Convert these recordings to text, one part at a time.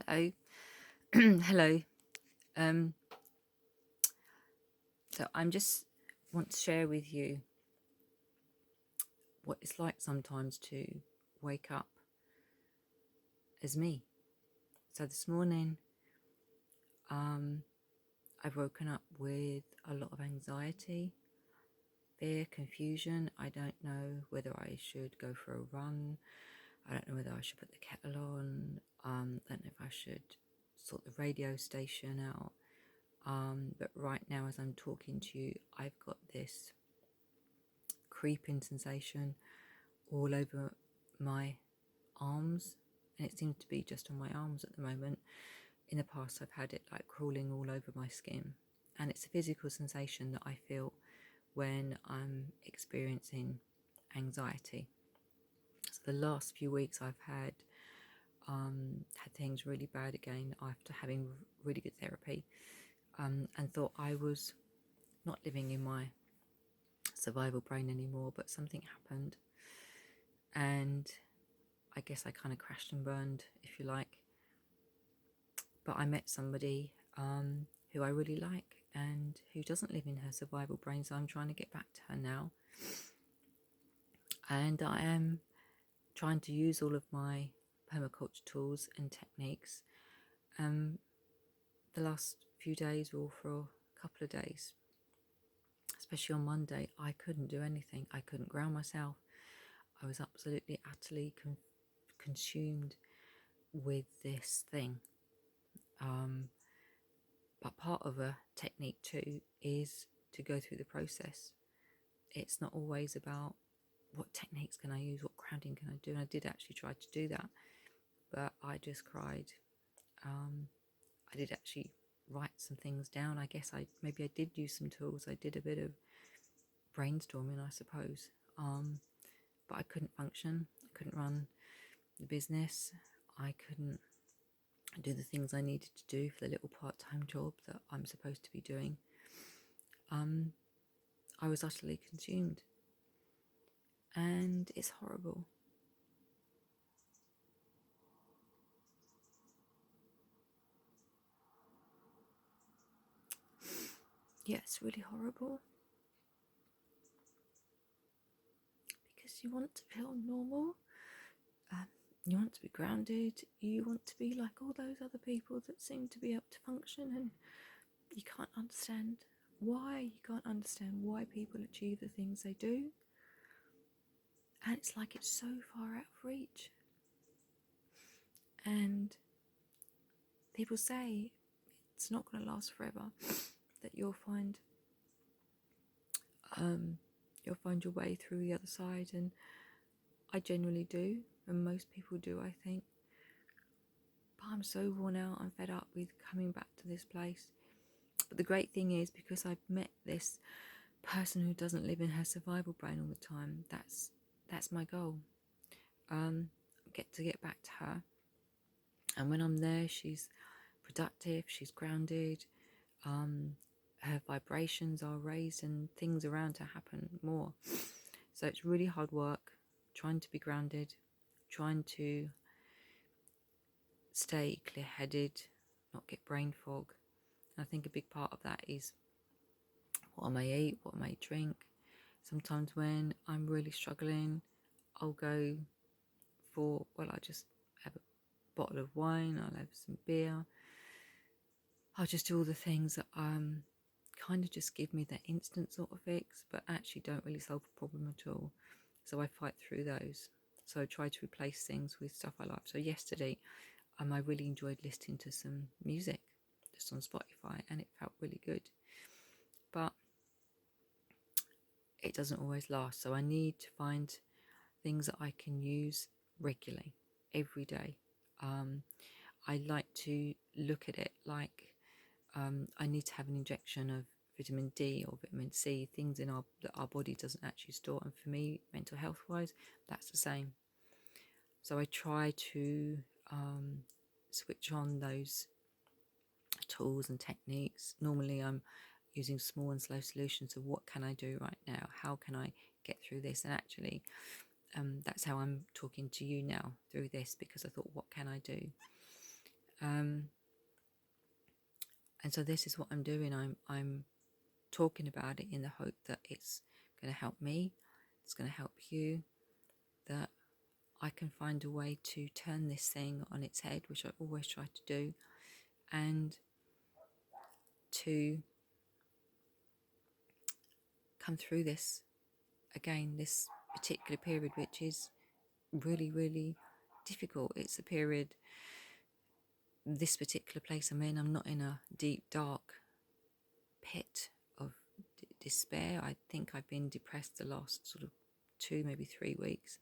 Hello. Hello. Um, so I'm just want to share with you what it's like sometimes to wake up as me. So this morning, I've woken up with a lot of anxiety, fear, confusion. I don't know whether I should go for a run. I don't know whether I should put the kettle on. I don't know if I should sort the radio station out. But right now, as I'm talking to you, I've got this creeping sensation all over my arms, and it seems to be just on my arms at the moment. In the past, I've had it like crawling all over my skin, and it's a physical sensation that I feel when I'm experiencing anxiety. So the last few weeks I've had things really bad again after having really good therapy, and thought I was not living in my survival brain anymore, but something happened, and I guess I kind of crashed and burned, if you like. But I met somebody who I really like and who doesn't live in her survival brain, so I'm trying to get back to her now. And I am trying to use all of my permaculture tools and techniques. The last few days, or for a couple of days, especially on Monday, I couldn't do anything. I couldn't ground myself. I was absolutely, utterly consumed with this thing. But part of a technique too is to go through the process. It's not always about what techniques can I use, what grounding can I do. And I did actually try to do that, but I just cried. I did actually write some things down. I guess maybe I did use some tools. I did a bit of brainstorming, I suppose. But I couldn't function. I couldn't run the business. I couldn't do the things I needed to do for the little part-time job that I'm supposed to be doing. I was utterly consumed, and it's horrible. Yeah, it's really horrible because you want to feel normal, you want to be grounded, you want to be like all those other people that seem to be able to function, and you can't understand why people achieve the things they do, and it's like it's so far out of reach. And people say it's not going to last forever, that you'll find your way through the other side, and I genuinely do, and most people do, I think. But I'm so worn out, I'm fed up with coming back to this place. But the great thing is, because I've met this person who doesn't live in her survival brain all the time, that's my goal. Get back to her, and when I'm there, she's productive, she's grounded, her vibrations are raised, and things around her happen more. So it's really hard work, trying to be grounded, trying to stay clear-headed, not get brain fog. And I think a big part of that is what I may eat, what I may drink. Sometimes when I'm really struggling, I'll go I'll just have a bottle of wine, I'll have some beer. I'll just do all the things that kind of just give me that instant sort of fix, but actually don't really solve the problem at all. So I fight through those. So I try to replace things with stuff I like. So yesterday, I really enjoyed listening to some music just on Spotify, and it felt really good. But it doesn't always last. So I need to find things that I can use regularly, every day. I like to look at it like I need to have an injection of vitamin D or vitamin C, things in that our body doesn't actually store. And for me, mental health wise, that's the same. So I try to switch on those tools and techniques. Normally I'm using small and slow solutions of what can I do right now, how can I get through this. And actually that's how I'm talking to you now, through this, because I thought, what can I do? And so this is what I'm doing. I'm talking about it in the hope that it's going to help me, it's going to help you, that I can find a way to turn this thing on its head, which I always try to do, and to come through this again, this particular period, which is really, really difficult. It's a period, this particular place I'm in, I'm not in a deep, dark pit of despair. I think I've been depressed the last sort of 2, maybe 3 weeks.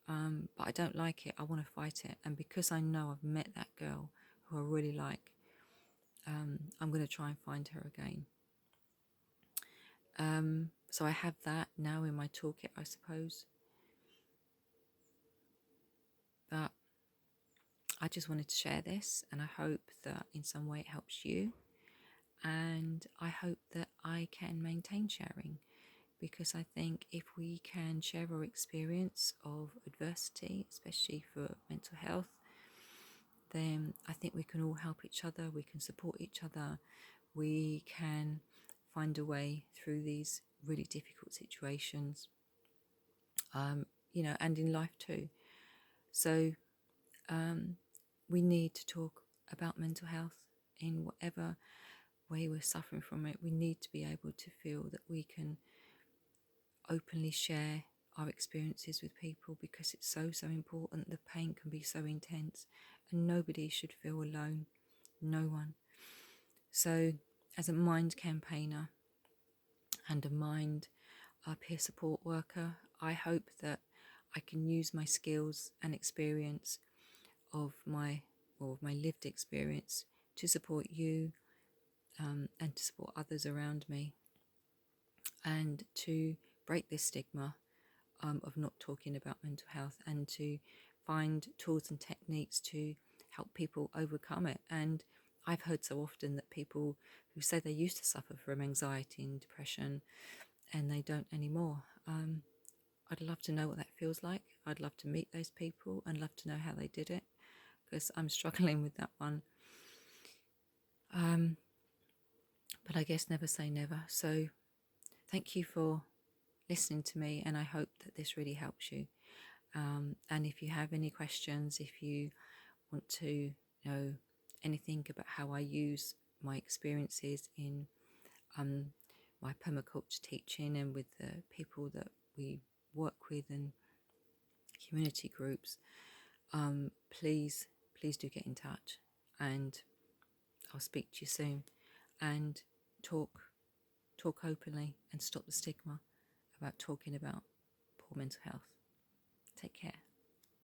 But I don't like it. I want to fight it. And because I know I've met that girl who I really like, I'm going to try and find her again. So I have that now in my toolkit, I suppose. But I just wanted to share this, and I hope that in some way it helps you. And I hope that I can maintain sharing, because I think if we can share our experience of adversity, especially for mental health, then I think we can all help each other, we can support each other, we can find a way through these really difficult situations, and in life too. So we need to talk about mental health in whatever way we're suffering from it. We need to be able to feel that we can openly share our experiences with people, because it's so important. The pain can be so intense, and nobody should feel alone, no one. So as a mind campaigner and a mind peer support worker, I hope that I can use my skills and experience of my lived experience to support you, and to support others around me, and to break this stigma of not talking about mental health, and to find tools and techniques to help people overcome it. And I've heard so often that people who say they used to suffer from anxiety and depression and they don't anymore. I'd love to know what that feels like. I'd love to meet those people and love to know how they did it, because I'm struggling with that one. But I guess never say never. So thank you for listening to me, and I hope that this really helps you. And if you have any questions, if you want to know anything about how I use my experiences in my permaculture teaching and with the people that we work with and community groups, please do get in touch, and I'll speak to you soon, and talk openly and stop the stigma about talking about poor mental health. Take care.